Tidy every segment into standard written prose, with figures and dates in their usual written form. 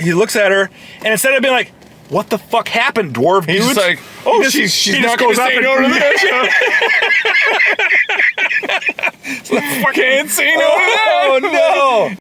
he looks at her, and instead of being like, what the fuck happened, dwarf dude? He's just like, oh, she's not going to say no to this. So can't say no to that. Oh, no.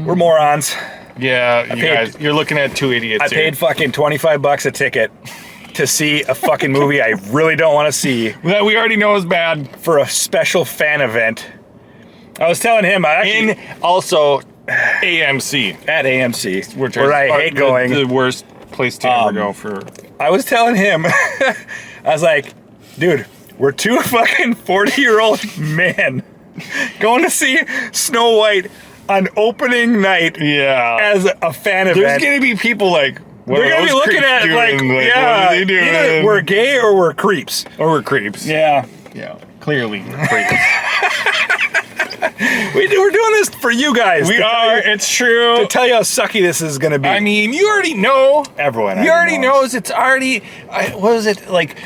We're morons. Yeah, you're looking at two idiots. I paid fucking $25 a ticket to see a fucking movie I really don't want to see. That we already know is bad. For a special fan event. I was telling him, also AMC. At AMC, where I hate going. The worst place to ever go for. I was telling him, I was like, dude, we're two fucking 40-year-old men going to see Snow White on opening night as a fan event. There's going to be people like, they're going to be looking at it like, what are they doing? Either we're gay or we're creeps. Yeah. Yeah, clearly creeps. We're doing this for you guys. We are. It's true. To tell you how sucky this is going to be. I mean, you already know. Everyone. You already knows. It's already. What was it like?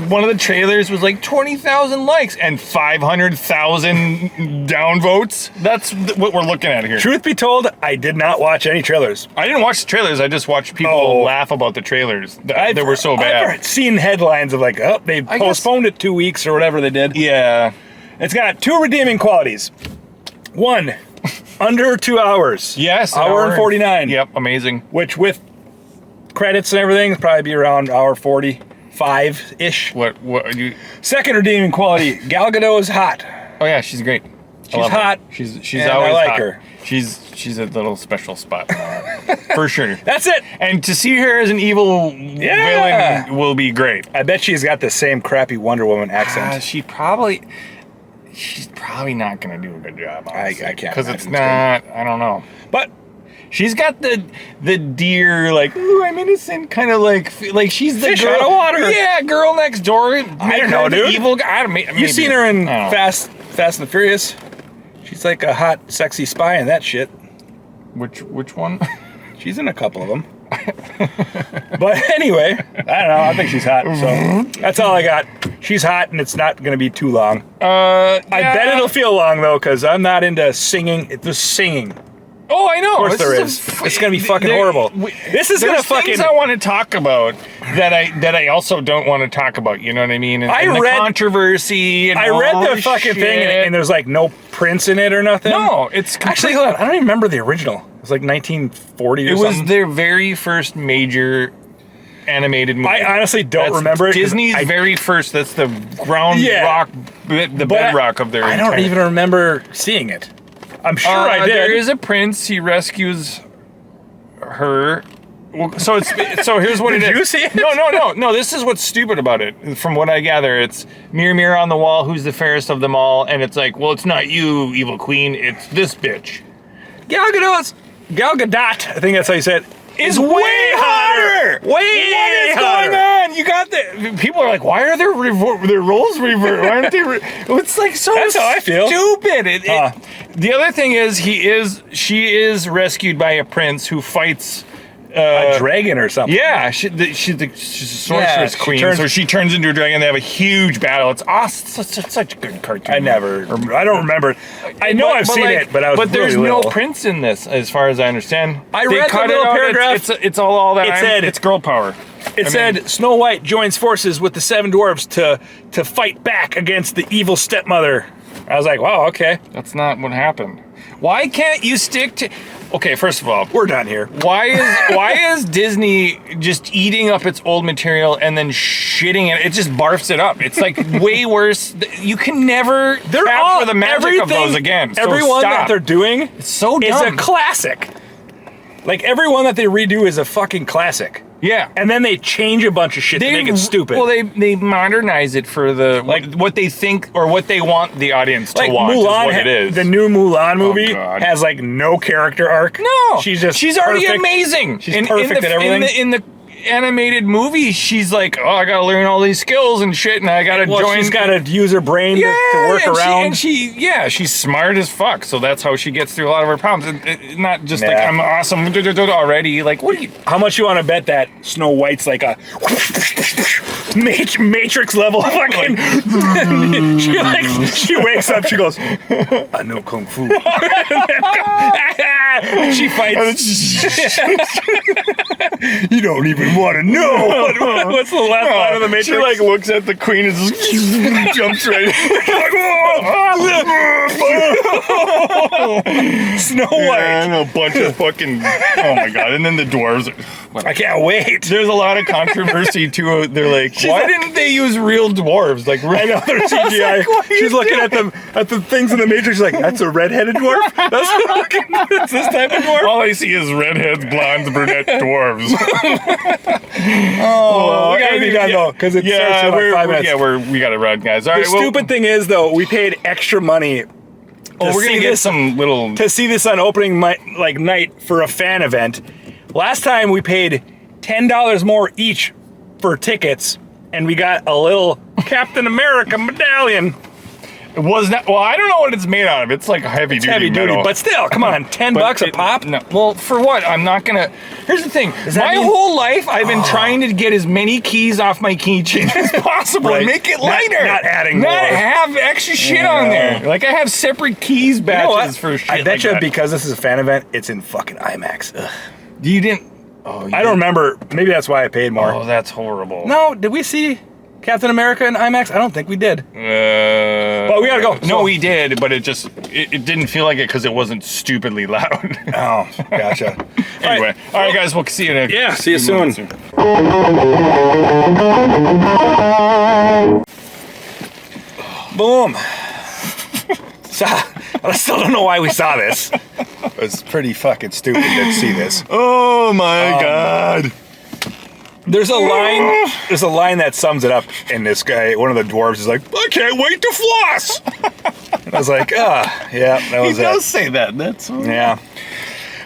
One of the trailers was like 20,000 likes and 500,000 downvotes. That's what we're looking at here. Truth be told, I did not watch any trailers. I didn't watch the trailers. I just watched people laugh about the trailers. They were so bad. I've seen headlines of like, oh, they postponed it 2 weeks or whatever they did. Yeah. It's got two redeeming qualities. One, under 2 hours. Yes. Hour and 49. Yep, amazing. Which with credits and everything, probably be around hour 45-ish. What you? Second redeeming quality, Gal Gadot is hot. Oh yeah, she's great. She's hot. She's and always I like hot. her. She's a little special spot. For sure. That's it. And to see her as an evil villain will be great. I bet she's got the same crappy Wonder Woman accent. She's probably not going to do a good job. Honestly, I can't. Because it's not, I don't know. But she's got the dear, like, ooh, I'm innocent, kind of like she's the fish girl, out of water. Yeah, girl next door. I don't know, dude. Evil guy. Maybe. You've seen her in Fast and the Furious. She's like a hot, sexy spy in that shit. Which one? She's in a couple of them. But anyway, I don't know. I think she's hot. So that's all I got. She's hot, and it's not going to be too long. I bet it'll feel long though, because I'm not into singing. It's just singing. Oh, I know. Of course there is. It's going to be fucking horrible. This is going to fucking. Things I want to talk about that I also don't want to talk about. You know what I mean? And the controversy. And I read the fucking thing, and there's like no Prince in it or nothing. No, it's actually. Hold on, I don't even remember the original. It was like 1940 or something. It was their very first major animated movie. I honestly don't remember it. Disney's very first. That's the ground rock, the bedrock of their. I don't even remember seeing it. I'm sure I did. There is a prince. He rescues her. Well, so here's what it is. Did you see it? No. This is what's stupid about it. From what I gather, it's mirror, mirror on the wall. Who's the fairest of them all? And it's like, well, it's not you, evil queen. It's this bitch. Gal Gadot, I think that's how you said it, is way hotter. What is going on? You got the people are like, why are their roles reversed? Why aren't they? It's like so. That's how I feel. Stupid. The other thing is, she is rescued by a prince who fights a dragon or something. Yeah, she's a sorceress queen. So she turns into a dragon. They have a huge battle. It's awesome. It's such a good cartoon. I don't remember. I know I've seen it, but I was But there's really little. no prince in this, as far as I understand. I read the little paragraph. It's all that. It said it's girl power. It said Snow White joins forces with the seven dwarves to fight back against the evil stepmother. I was like, wow, okay. That's not what happened. Why can't you stick to... Okay, first of all, we're done here. Why is Disney just eating up its old material and then shitting it? It just barfs it up. It's like way worse. You can never capture the magic of those again. So everyone that they're doing it's so dumb. Is a classic. Like everyone that they redo is a fucking classic. Yeah. And then they change a bunch of shit to make it stupid. Well, they modernize it for the what they think or what they want the audience to watch. Mulan, is what it is. The new Mulan movie has like no character arc. No. She's already amazing. She's perfect at everything. animated movie, she's like, oh, I gotta learn all these skills and shit, and I gotta join. She's got to use her brain to work around. She's smart as fuck. So that's how she gets through a lot of her problems. Not just like I'm awesome already. Like, what do you? How much you want to bet that Snow White's like a Matrix level fucking? she wakes up. She goes, I know kung fu. She fights. You don't even want to know. What's the last line of the Matrix? She like looks at the queen and just jumps right. Snow White. And a bunch of fucking. Oh my god! And then the dwarves. I can't wait. There's a lot of controversy too. They're like, why didn't they use real dwarves? Like, I know they're CGI. She's looking at them at the things in the Matrix. She's like, that's a redheaded dwarf. That's this type of dwarf. All I see is redheads, blondes, brunette dwarves. We gotta be done though, because it starts in like 5 minutes. We gotta run, guys. All right. The stupid thing is though, we paid extra money. We're gonna get some little to see this on opening night for a fan event. Last time we paid $10 more each for tickets, and we got a little Captain America medallion. It was not. Well, I don't know what it's made out of. It's like heavy duty, but still, come on, $10 a pop. No. Well, for what? I'm not gonna. Here's the thing. My whole life, I've been trying to get as many keys off my keychain as possible and make it lighter. Not adding more. Not have extra shit on there. Like I have separate keys batches for shit. I bet you because this is a fan event, it's in fucking IMAX. Ugh. You didn't. Oh, I don't remember. Maybe that's why I paid more. Oh, that's horrible. No, did we see Captain America in IMAX? I don't think we did. But we gotta go. No, we did, but it didn't feel like it because it wasn't stupidly loud. Oh, gotcha. Anyway, all right, guys, we'll see you next. Yeah, see you soon. Boom. I still don't know why we saw this. It was pretty fucking stupid to see this. Oh my god. There's a line that sums it up in this guy. One of the dwarves is like, I can't wait to floss. And I was like, yeah, that was it. He does say that. That's yeah.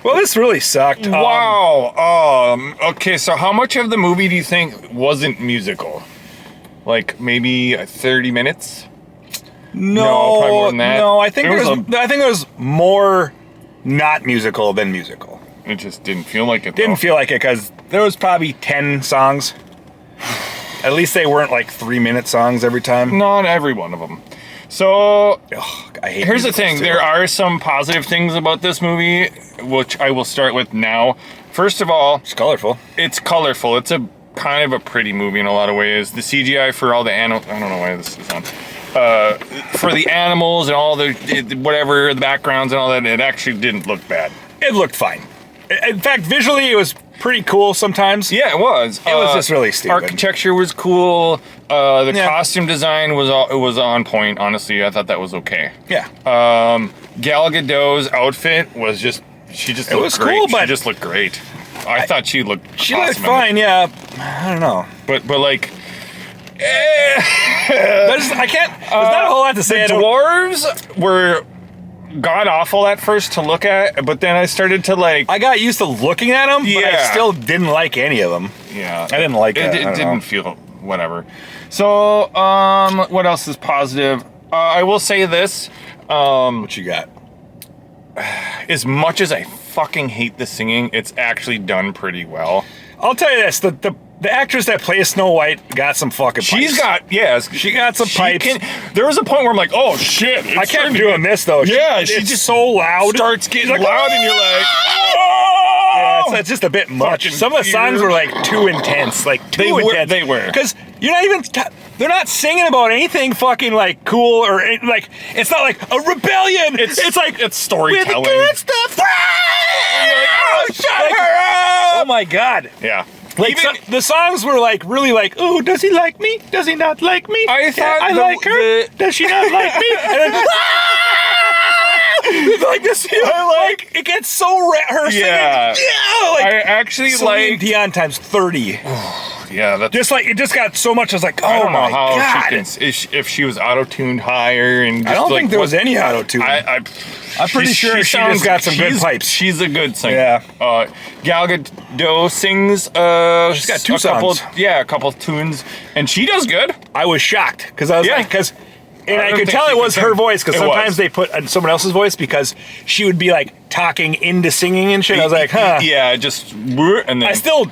Well, this really sucked. Wow. Okay, so how much of the movie do you think wasn't musical? Like maybe 30 minutes? No, probably more than that. No, I think there's more not musical than musical. It just didn't feel like it. Didn't feel like it because there was probably 10 songs. At least they weren't like 3-minute songs every time. Not every one of them. So here's the thing. There are some positive things about this movie, which I will start with now. First of all, it's colorful. It's colorful. It's a kind of a pretty movie in a lot of ways. The CGI for all the animals. I don't know why this is on. For the animals and all the backgrounds and all that, it actually didn't look bad. It looked fine. In fact, visually, it was pretty cool sometimes. Yeah, it was. It was just really stupid. Architecture was cool. The costume design was on point. Honestly, I thought that was okay. Yeah. Gal Gadot's outfit was she just looked great. Cool, but she just looked great. I thought she looked looked fine. Yeah. I don't know. But like. There's not a whole lot to say. The dwarves were god awful at first to look at, but then I started to like. I got used to looking at them, but I still didn't like any of them. Yeah, I didn't like it. It didn't feel whatever. So, what else is positive? I will say this. What you got? As much as I fucking hate the singing, it's actually done pretty well. I'll tell you this: the actress that plays Snow White got some fucking pipes. She got some pipes. There was a point where I'm like, oh shit. I kept doing this though. Yeah, she's just so loud. Starts getting loud and you're like, yeah, it's just a bit much. Some of the songs were like too intense. Like too intense. They were. Because you're not even, they're not singing about anything fucking like cool or like, it's not like a rebellion. It's like, it's storytelling. With the good stuff. Oh, shut her up. Oh my God. Yeah. Like the songs were like really like, oh, does he like me? Does he not like me? I thought I like her. Does she not like me? And then, like this, like it gets so her singing. Yeah, like I actually Celine Dion times 30. Yeah, Yeah, that's Just like, it just got so much, I was like, oh I don't know my how God. if she was auto-tuned higher and just I don't like, think there was any auto-tune. I'm pretty sure she just got some good pipes. She's a good singer. Yeah. Gal Gadot sings. She's got two songs. A couple tunes, and she does good. I was shocked because I was like, and I don't could think tell she it was could her sing. voice because It sometimes was. they put someone else's voice because she would be like talking into singing and shit. I was like, huh. Yeah, just and then I still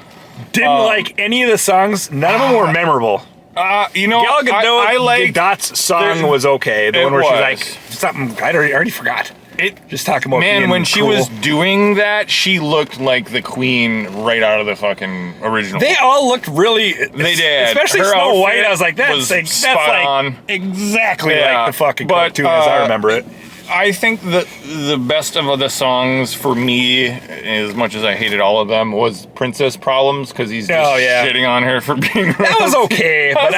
didn't like any of the songs. None of them were memorable. you know, Gal Gadot, I like Gadot's song there- was okay. The it one where she's was. like something I already forgot. it. Just talking about Man, being when she cool. was doing that, she looked like the queen right out of the fucking original. They all looked really. They did. Especially Her Snow White. outfit I was like, was spot on. Exactly Yeah, like the fucking but, cartoon as I remember it. I think the best of the songs for me, as much as I hated all of them, was Princess Problems because he's just shitting on her for being. That was okay, but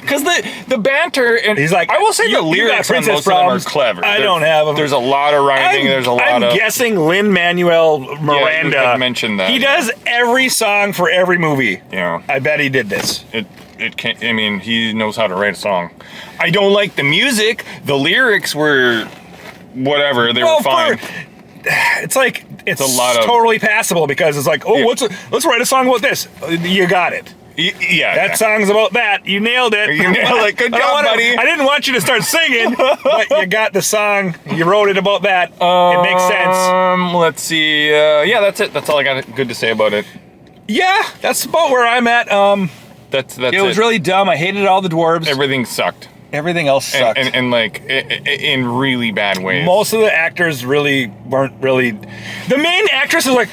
because the banter and he's like, I will say you the got lyrics on Princess most of them Problems. are clever. I don't have them. There's a lot of rhyming. There's a lot I'm of. guessing Lin-Manuel Miranda. had mentioned that. He does every song for every movie. Yeah. I bet he did this. It can't. I mean, he knows how to write a song. I don't like the music. The lyrics were. Whatever, they were fine. It's like it's a lot of totally passable because it's like, oh, let's write a song about this. You got it. Yeah, That song's about that. You nailed it. You nailed it. Good job, buddy. I didn't want you to start singing, but you got the song. You wrote it about that. It makes sense. Let's see. Yeah, that's it. That's all I got good to say about it. Yeah, that's about where I'm at. That's it was really dumb. I hated all the dwarves. Everything sucked. Everything else sucked. And like in really bad ways. Most of the actors really weren't really. The main actress was like.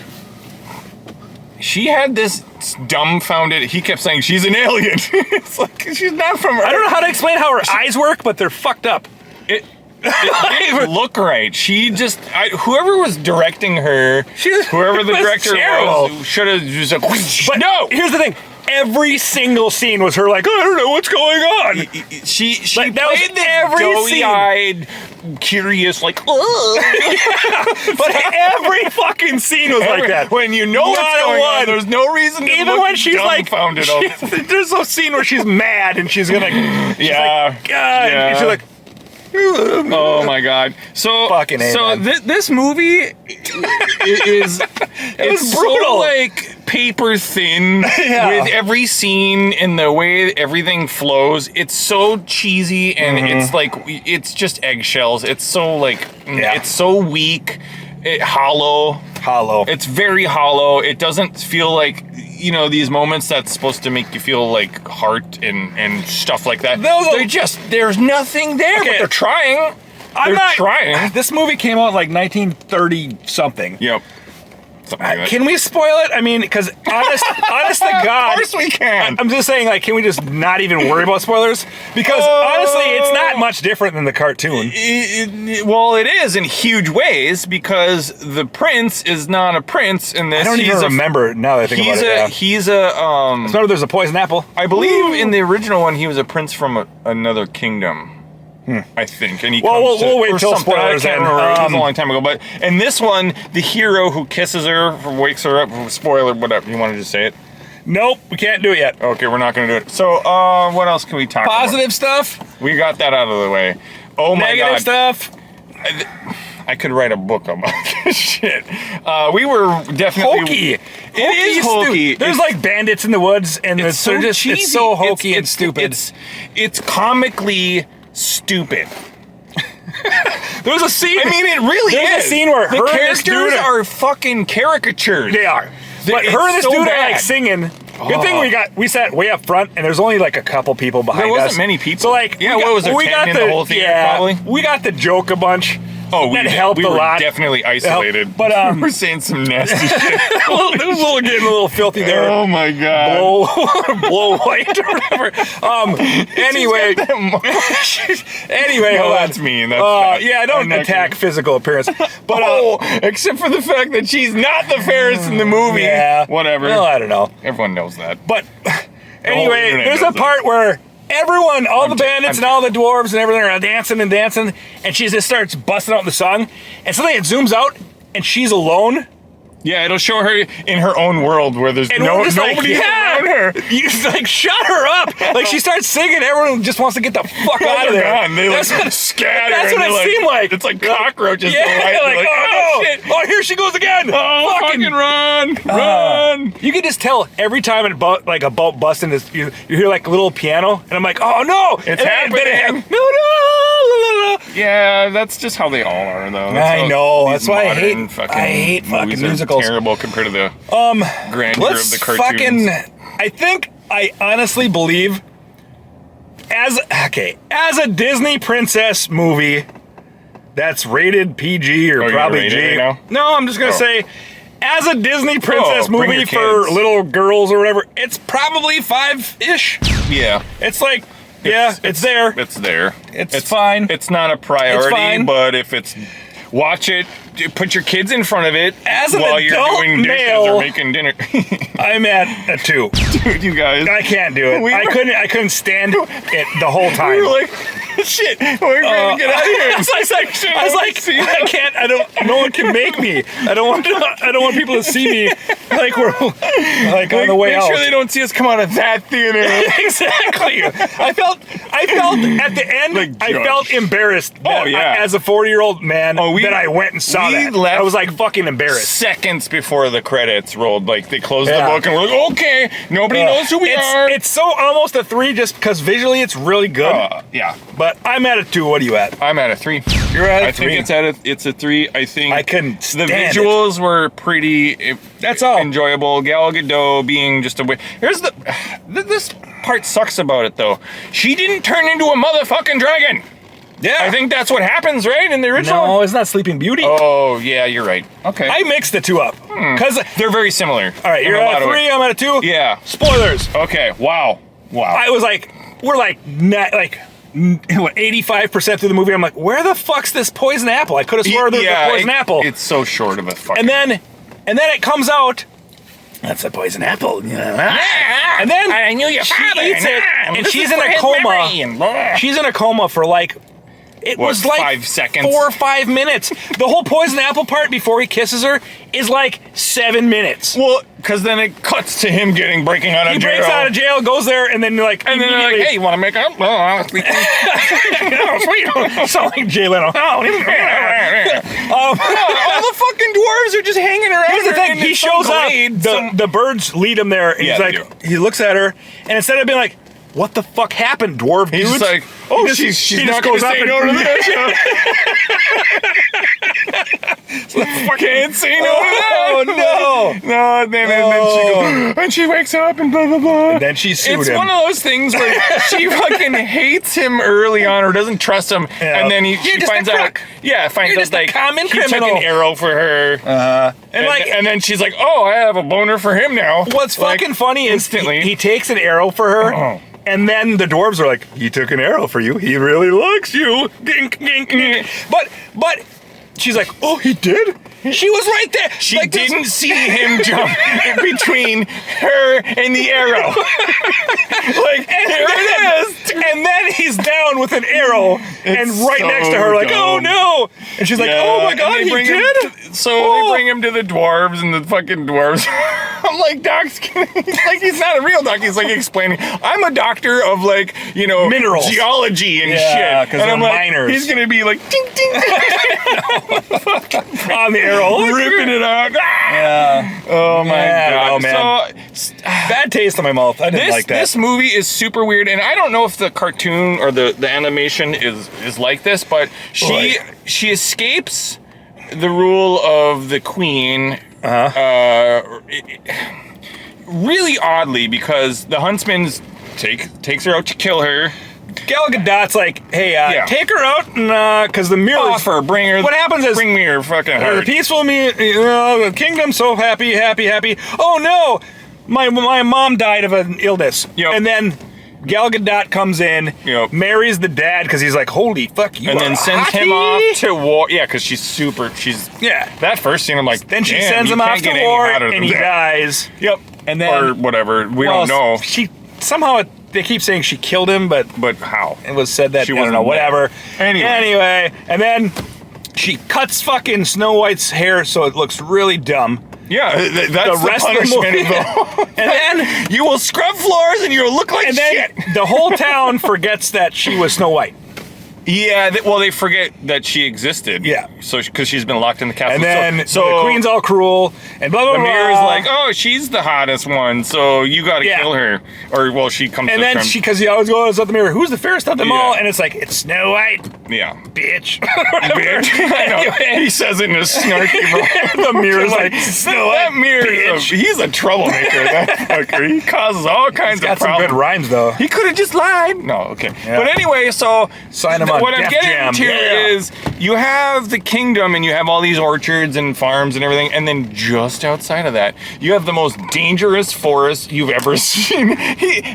She had this dumbfounded. He kept saying she's an alien. It's like she's not from Earth. I don't know how to explain how her eyes work, but they're fucked up. It didn't look right. She just whoever was directing her, whoever the director was, should have just. But no. Here's the thing. Every single scene was her like, I don't know what's going on. She like, that played was this every doughy-eyed, curious, like, but every fucking scene was like that. When you know what's going on, there's no reason to even when she's like, dumbfounded. There's a scene where she's mad and she's gonna, yeah, like, God, and she's like. Oh my God! So fucking this movie is it's brutal. so like paper thin with every scene and the way everything flows. It's so cheesy and it's like it's just eggshells. It's so like it's so weak, hollow. It's very hollow. It doesn't feel like these moments that's supposed to make you feel like heart and stuff like that. There's nothing there, but they're trying. They're trying. This movie came out like 1930 something. Yep. Can we spoil it? I mean, because honest to God, of course we can. I'm just saying, like, can we just not even worry about spoilers? Because honestly, it's not much different than the cartoon. Well, it is in huge ways because the prince is not a prince in this. I don't even remember now that I think about it. Yeah. He's a. Remember, there's a poison apple. I believe in the original one, he was a prince from another kingdom. I think, and we'll wait till spoilers. I can't remember. It was a long time ago, but in this one, the hero who kisses her, wakes her up. Spoiler, whatever. You want to just say it? Nope, we can't do it yet. Okay, we're not going to do it. So, what else can we talk about? Positive stuff. We got that out of the way. Oh my God. Negative stuff. I could write a book about this shit. We were definitely hokey. It is hokey. There's like bandits in the woods, and it's so cheesy. It's so hokey and stupid. It's comically stupid. There's a scene. I mean, it really is. There's a scene where the characters are fucking caricatures. They are. But her and this dude are like singing. Good thing we sat way up front, and there's only like a couple people behind us. There wasn't many people. So like, what was there? 10 in the whole theater, probably. We got the joke a bunch. Oh, that helped a lot. Definitely isolated. But we're saying some nasty shit. It was getting a little filthy there. Oh my God. Blow white or whatever. Anyway. Anyway, no, that's mean. That's yeah, don't attack physical appearance. But except for the fact that she's not the fairest in the movie. Yeah. Whatever. Well, I don't know. Everyone knows that. But anyway, there's a part where everyone, all the bandits and all the dwarves and everything are dancing, and she just starts busting out the song, and suddenly it zooms out, and she's alone, Yeah, it'll show her in her own world where there's nobody around her. You like shut her up. Like she starts singing, everyone just wants to get the fuck out of there. Gone. They like scatter. That's what it seemed like. It's like cockroaches. Yeah, like, oh no! Shit. Oh, here she goes again! Oh, fucking run! You can just tell every time a boat busting this, you hear like a little piano, and I'm like, oh no! It's happening. No! Yeah, that's just how they all are, though. I know. That's why I hate movies fucking are musicals. Terrible compared to the grandeur of the cartoons. I honestly believe as a Disney princess movie that's rated PG or probably G. Right no, I'm just gonna say as a Disney princess movie for little girls or whatever, it's probably 5-ish. Yeah. It's like it's there. It's there. It's fine. It's not a priority, but if it's watch it, put your kids in front of it as an while adult you're doing dishes male, or making dinner. I'm at a 2. Dude, you guys. I can't do it. I couldn't stand it the whole time. We were like, shit, we're gonna get out of here. I was like, I can't. No one can make me. I don't want people to see me like we're like on the way out. Make sure they don't see us come out of that theater. Exactly. I felt at the end. Like I felt embarrassed. As a 40-year-old man, that I went and saw that. I was like fucking embarrassed. Seconds before the credits rolled, like they closed the book and we're like, okay, nobody knows who we are. It's so almost a 3 just because visually it's really good. Yeah. But I'm at a 2. What are you at? I'm at a 3. You're at a 3. I think it's a 3. I think I couldn't stand the visuals were pretty. That's all enjoyable. Gal Gadot being just a. Here's this part sucks about it though. She didn't turn into a motherfucking dragon. Yeah, I think that's what happens, right? In the original. No, it's not Sleeping Beauty. Oh yeah, you're right. Okay, I mixed the 2 up because they're very similar. All right, you're at a 3. I'm at a 2. Yeah. Spoilers. Okay. Wow. I was like, we're like 85% through the movie. I'm like, where the fuck's this poison apple? I could have sworn there's a poison apple. It's so short of a fucking. And then it comes out. That's a poison apple. Yeah. And then I knew your father. Eats it, and she's in a coma. She's in a coma for like. It was like 5 seconds. 4 or 5 minutes. The whole poison apple part before he kisses her is like 7 minutes. Well, because then it cuts to him breaking out of jail. He breaks out of jail, goes there, and then like and then they're like, "Hey, you want to make up?" Oh, sweet. Sound like Jay Leno. All the fucking dwarves are just hanging around. Here's the thing: he shows up. The birds lead him there. And he's like, he looks at her, and instead of being like, "What the fuck happened, dwarf dude?" He's just like, "Oh, she's not going to say no to this." Can't say no to that. Oh no! No, and then she goes, and she wakes up and blah blah blah. And then she sued him. It's one of those things where she fucking hates him early on or doesn't trust him, and then she finds out. Yeah, finds out like common he took an arrow for her. And then she's like, "Oh, I have a boner for him now." What's fucking funny is he takes an arrow for her. And then the dwarves are like, he took an arrow for you. He really likes you. Dink, dink, dink. But she's like, oh, he did? She was right there. She like didn't see him jump between her and the arrow. Like, here it is. And then he's down with an arrow and right next to her, like, oh no. And she's like, oh my God, he did? They bring him to the dwarves, and the fucking dwarves. I'm like, Doc's like, he's not a real doc. He's like explaining, I'm a doctor of like, minerals, geology and shit. And I'm like, miners. He's going to be like, ding, ding, ding. On the arrow, ripping it out. Yeah. Oh my God. Oh man. So, bad taste in my mouth. I didn't like that. This movie is super weird, and I don't know if the cartoon or the animation is like this, but she escapes the rule of the queen. Really oddly, because the huntsman takes her out to kill her. Gal Gadot's like, hey, take her out, and because the mirror. Bring her. What happens is bring me her fucking heart. The peaceful the kingdom so happy. Oh no, my mom died of an illness. Yep. And then Gal Gadot comes in, marries the dad because he's like, holy fuck, you and are then sends hottie. him off to war. Yeah, because she's that first scene. I'm like, then she sends him off to war, and he dies. Yep. And then or whatever. We don't know. She somehow. They keep saying she killed him, but how? It was said that, she I don't know, whatever. Anyway, and then she cuts fucking Snow White's hair so it looks really dumb. Yeah, that's the rest of the punishment movie. though. And then you will scrub floors and you'll look like and shit. then the whole town forgets that she was Snow White. Yeah, well, they forget that she existed. Yeah. So, because she's been locked in the castle. And then so the queen's all cruel and blah blah the blah. mirror's like, oh, she's the hottest one, so you got to Yeah. kill her. Or, well, she comes. and to then terms- because he always goes at the mirror, who's the fairest of them Yeah. all? And it's like, it's Snow White, yeah. bitch. Bitch. I know. He says it in a snarky voice. The mirror's like, Snow White, That mirror, bitch. he's a troublemaker. That fucker. He causes all kinds Got of some problems. good rhymes though. He could have just lied. No, okay. Yeah. But anyway, so Sign him on what I'm Def getting Jam. to Yeah. is you have the kingdom and you have all these orchards and farms and everything, and then just outside of that, you have the most dangerous forest you've ever seen.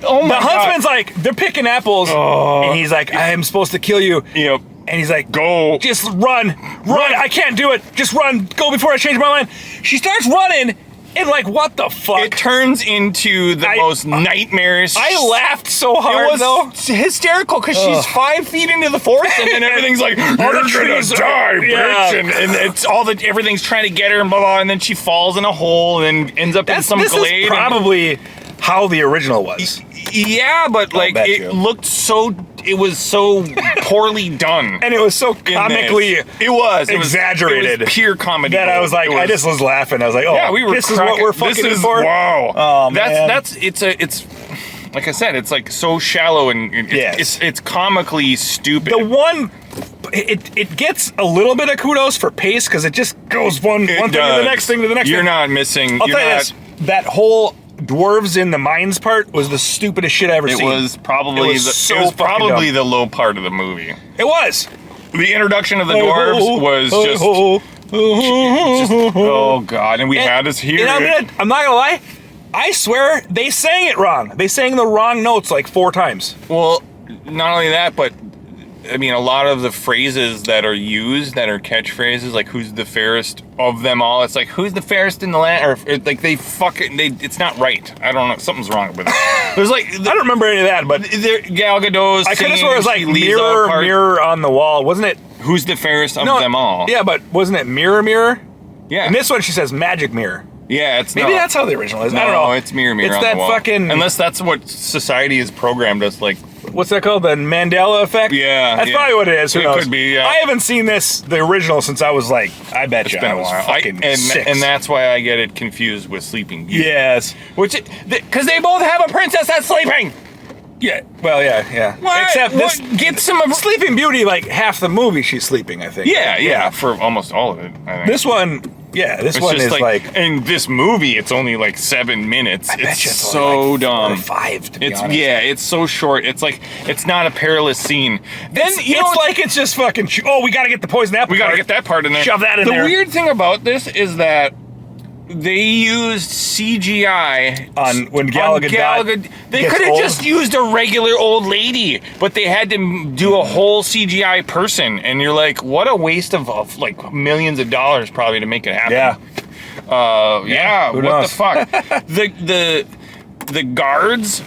Oh my The huntsman's like, they're picking apples, and he's like, I am supposed to kill you. Yep. And he's like, Go. just run. I can't do it. Just run. Go before I change my mind. She starts running, and like, what the fuck? It turns into the most nightmarish. I laughed so hard, It though. was hysterical because she's 5 feet into the forest and then everything's like, you're the gonna trees are- die, bitch. Yeah. And it's everything's trying to get her and blah, blah, and then she falls in a hole and ends up in some This glade. is probably how the original was. Yeah, but like bet it you. looked so, it was so poorly done. And it was so in this. comically It was exaggerated It was pure comedy. that I was like, I just was laughing. I was like, oh, yeah, we were. this is what we're fucking in for? Wow. Oh, man. It's like I said, it's like so shallow and Yes. it's comically stupid. The one, it gets a little bit of kudos for pace because it just goes one thing to the next thing to the next You're thing. not missing. I'll you're tell you not, this, that whole dwarves in the mines part was the stupidest shit I ever It seen. was probably It was so it was fucking probably dumb. the low part of the movie. It was. The introduction of the dwarves was just oh god, and we had us here. And I'm not gonna lie, I swear they sang it wrong. They sang the wrong notes like 4 times. Well, not only that, but I mean, a lot of the phrases that are used that are catchphrases, like "Who's the fairest of them all?" It's like "Who's the fairest in the land?" Or like they fucking it's not right. I don't know. Something's wrong with it. There's like I don't remember any of that, but Gal Gadot's I could have singing, sworn it was like she leaves all mirror, part- mirror on the wall, wasn't it? Who's the fairest of No, them all? Yeah, but wasn't it mirror, mirror? Yeah. And this one she says magic mirror. Yeah, it's Maybe no. that's how the original is. No, I don't know. it's mirror, mirror It's on that the wall. fucking. Unless that's what society has programmed us, like. What's that called? The Mandela effect? Yeah, That's yeah. probably what it is. Who It knows? could be, yeah. I haven't seen the original, since I was like, I bet It's you been I a was while. fucking and 6. that's why I get it confused with Sleeping Beauty. Yes. Which, because they both have a princess that's sleeping. Yeah. Well, yeah. What? Except this. Get some of Sleeping Beauty, like half the movie she's sleeping, I think. Yeah, for almost all of it, I think. This one, this it's one just is like in this movie, it's only like 7 minutes. I bet It's you it's so only like 4 dumb. or 5, to be It's honest. it's so short. It's like it's not a perilous scene. Then It's like it's just fucking. Oh, we gotta get the poison apple. we got to part. get that part in there. Shove that in the there. The weird thing about this is that they used CGI On when Gal Gadot They gets could have old. just used a regular old lady, but they had to do a whole CGI person, and you're like, what a waste of like millions of dollars probably to make it happen. Yeah. Who What knows? the fuck? the guards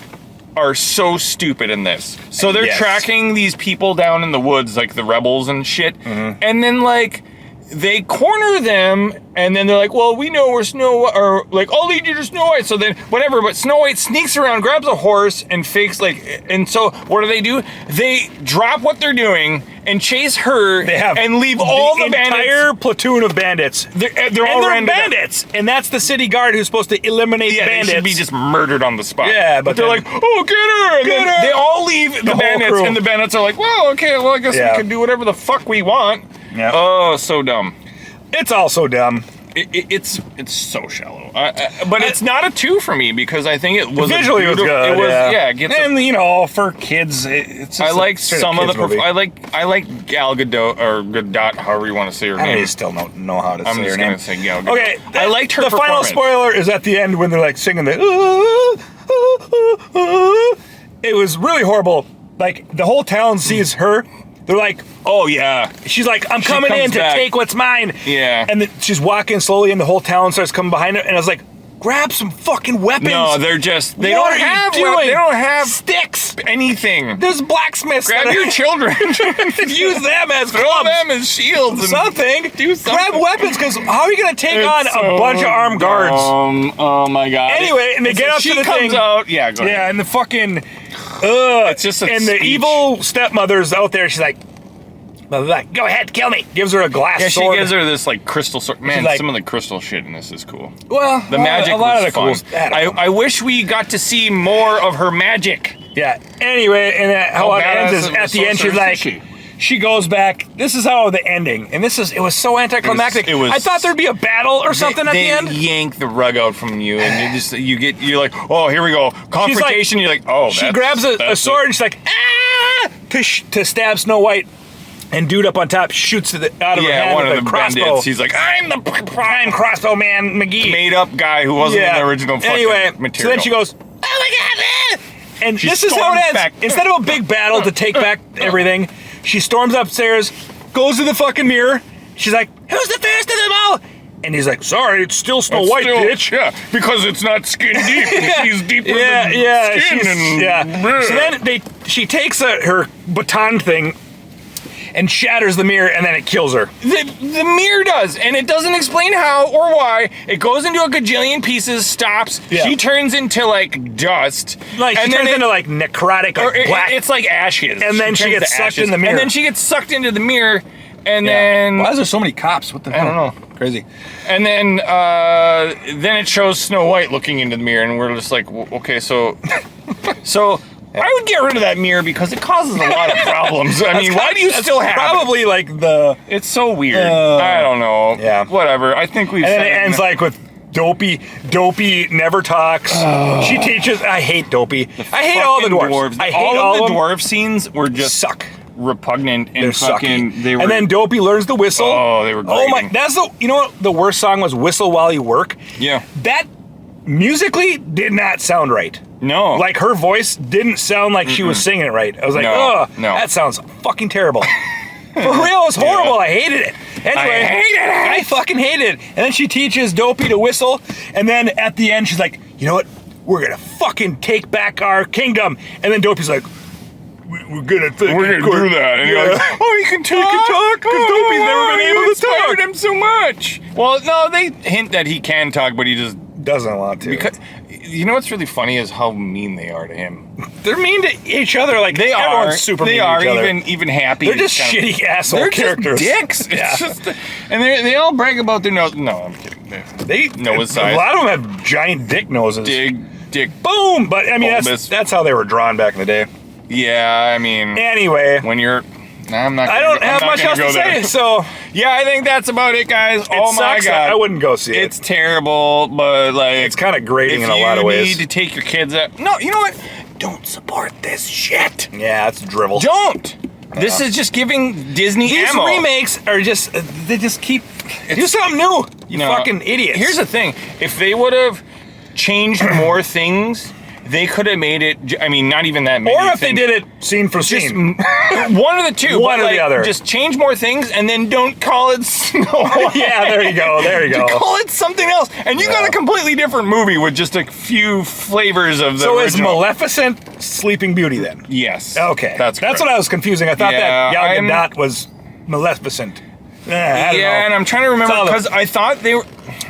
are so stupid in this. So they're Yes. tracking these people down in the woods, like the rebels and shit, and then like they corner them, and then they're like, well, we know we're or like, I'll lead you to Snow White. So then, whatever, but Snow White sneaks around, grabs a horse, and fakes and so what do? They drop what they're doing and chase her They have and leave all the bandits. entire platoon of bandits. They're all And they're rounded up. bandits, and that's the city guard who's supposed to eliminate Yeah, bandits. they should be just murdered on the spot. Yeah, but they're then- like, oh, get her! And Get then her! they all leave the whole bandits, crew. and the bandits are like, well, okay, well, I guess Yeah. we can do whatever the fuck we want. Yeah. Oh, so dumb. It's all so dumb. It's so shallow. But it's not a 2 for me because I think it was Visually, it was good. It was, yeah. it gets and you know, for kids, it's just I like straight some up of the. kids movie. I like Gal Gadot or Gadot, however you want to say her I name. don't still don't know how to I'm say her just name. gonna say Gal Gadot. Okay, I liked her The final performance. spoiler is at the end when they're like singing the. It was really horrible. Like the whole town sees her. They're like, Oh yeah. she's like, I'm coming comes in to back. take what's mine. Yeah. And then she's walking slowly, and the whole town starts coming behind her. And I was like, grab some fucking weapons. No, they're just, they What don't are you have, doing? they don't have Sticks. anything. There's blacksmiths. Grab that your children. use them as Throw clubs. them as shields. And Something. do something. Grab weapons, because how are you going to take on It's a bunch of armed guards? Oh my god. Anyway, and they get so up she to the comes thing. out. Yeah, go ahead. Yeah, and the fucking, It's just a and the speech. evil stepmother's out there. She's like, blah, blah, blah, go ahead, kill me. Gives her a glass Yeah, she sword. gives her this like crystal sword. Man, like- some of the crystal shit in this is cool. Well, The magic a lot was of the fun. cool. I wish we got to see more of her magic. Yeah. Anyway, and how it ends is at the end she's like, she goes back. This is how the ending, and it was so anticlimactic. It was- I thought there'd be a battle or something at the end. They yank the rug out from you, and you're like, oh, here we go, confrontation. You're like, oh, She grabs a sword and she's like, ah, to stab Snow White, and dude up on top shoots it out of her hand one with of a the crossbow. bandits. He's like, I'm the Prime crossbow man McGee. made up guy who wasn't in the original fucking Anyway, material. so then she goes, oh my god, ah! And She this is how it storms ends. back. Instead of a big battle to take back everything, she storms upstairs, goes to the fucking mirror. She's like, who's the fairest of them all? And he's like, sorry, it's still Snow White, bitch. Yeah, because it's not skin deep. And she's deeper than skin. So then she takes her baton thing and shatters the mirror, and then it kills her. The mirror does, and it doesn't explain how or why. It goes into a gajillion pieces, stops. Yeah. She turns into like dust. Like and she then turns into like necrotic, like black. it's like ashes. And then she turns gets to sucked ashes. in the mirror. And then she gets sucked into the mirror, and Yeah. then Why is there so many cops? What the hell? I don't know. Crazy. And then it shows Snow White looking into the mirror, and we're just like, okay, so I would get rid of that mirror because it causes a lot of problems. I mean, why do you still have it? Probably like the. It's so weird. I don't know. Yeah. Whatever. I think we've. And then said it ends like with Dopey never talks. She teaches. I hate Dopey. I hate all the dwarves. I hate all all of the dwarf scenes were just suck. repugnant and They're fucking. sucky. They were. And then Dopey learns the whistle. Oh, they were Oh my! grating. That's the. You know what? The worst song was "Whistle While You Work." Yeah. That musically did not sound right. No. Like her voice didn't sound like she was singing it right. I was like, No, oh, no. that sounds fucking terrible. For real, it was horrible. I hated it. Anyway, I hated it. I fucking hated it. And then she teaches Dopey to whistle, and then at the end she's like, you know what? We're gonna fucking take back our kingdom. And then Dopey's like, we're gonna do that. And you're like, oh, you can talk. He can talk because Dopey's never been able to inspired talk. him so much. Well, no, they hint that he can talk, but he just Doesn't want to. because. You know what's really funny is how mean they are to him. They're mean to each other. Like They are. everyone's super They mean are to each other. even happy. They're just kind of- shitty asshole They're characters. just dicks. Yeah. It's just, and they all brag about their nose. No, I'm kidding. They Nose size. A lot of them have giant dick noses. Dick. Boom! But I mean, Bulbous. that's how they were drawn back in the day. Yeah, I mean, Anyway, when you're. Nah, I'm not. I gonna don't go- I'm have not much gonna else go to there. say. So Yeah, I think that's about it, guys. it Oh my sucks. god, I wouldn't go see it. it's terrible, but like It's kind of grating if in a lot of you ways. need to take your kids out. No, you know what? Don't support this shit. Yeah, it's drivel. Don't. This is just giving Disney These ammo. remakes are just they just keep do something new. You No. fucking idiots. Here's the thing: if they would have changed more things, they could have made it. I mean, not even that many. or if they things. did it scene for Just scene. one of the two. One but, or the other. Just change more things and then don't call it Snow White. Yeah, there you go. There you go. Call it something else. And you got a completely different movie with just a few flavors of the So is original. Maleficent Sleeping Beauty then? Yes. Okay, That's what I was confusing. I thought Yeah, that Gal I'm- Gadot was Maleficent. I don't know. Yeah, and I'm trying to remember It's all the- because I thought they were.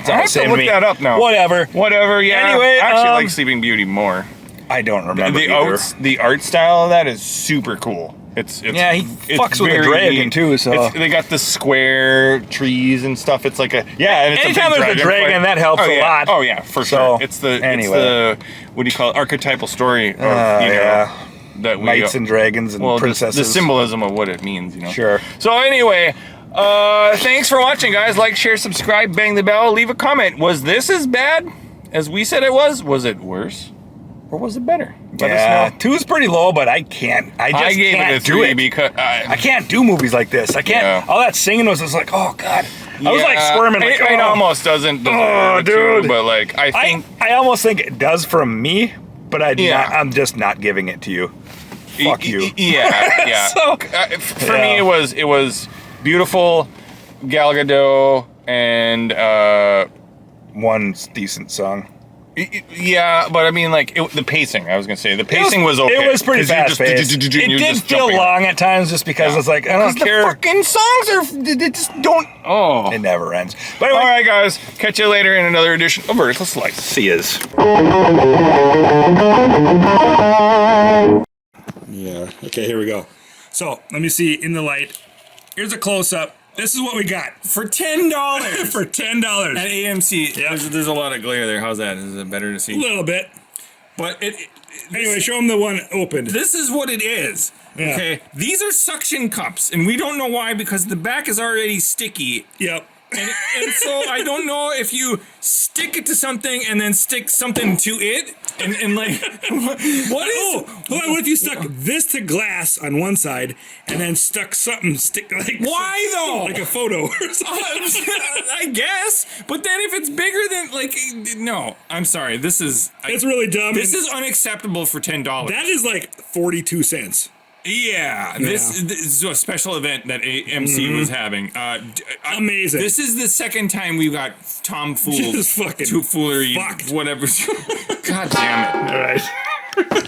I have Same to to look me. that up now. Whatever. Whatever. Yeah. Anyway, I actually um, like Sleeping Beauty more. I don't remember The either. the art style of that is super cool. It's Yeah, he it's fucks with the very dragon neat. too, so- They got the square trees and stuff. It's like a and it's Anytime a big there's a dragon, fight. that helps Oh, a yeah. lot. Oh yeah, for So, sure. It's the anyway. what do you call it? Archetypal story of yeah. that we Knights and dragons and well, princesses. The symbolism of what it means, you know. Sure. So anyway, thanks for watching, guys. Like, share, subscribe, bang the bell, leave a comment. Was this as bad as we said it was? Was it worse? Or was it better? Let Yeah, us know. 2 is pretty low, but I can't. I just I gave can't it a do 3 it. because I can't do movies like this. I can't. Yeah. All that singing was just like, oh god. I was like squirming. Like, it oh. almost doesn't. Oh, deserve it too, dude. but like I think I almost think it does from me, but Yeah. I'm just not giving it to you. Fuck you. Yeah. So, For yeah. me, it was beautiful, Gal Gadot, and one decent song. Yeah, but I mean, like, the pacing, I was going to say. The pacing was okay. It was pretty 'cause you're fast paced. It did feel long at times just because it's like, I don't care. The fucking songs are, they just don't, It never ends. But anyway, all right, guys. Catch you later in another edition of Vertical Slice. see yous. Yeah, okay, here we go. So, let me see in the light. Here's a close-up. This is what we got. For $10 For $10. at AMC. Yeah. There's a lot of glare there. How's that? Is it better to A see? little bit. But Anyway, show them the one opened. this is what it is. Yeah. Okay, these are suction cups, and we don't know why because the back is already sticky. Yep. And so I don't know if you stick it to something and then stick something to it, and like, what is? Oh, hold on, what if you stuck this to glass on one side and then stuck something like Why though? like a photo or something? I guess, but then if it's bigger than like, no, I'm sorry. This is It's really dumb. this is unacceptable for $10. That is like 42 cents. Yeah, this is a special event that AMC was having. Amazing. This is the second time we've got tomfool, Just fucking tomfoolery, fucked. whatever. God damn it! All right.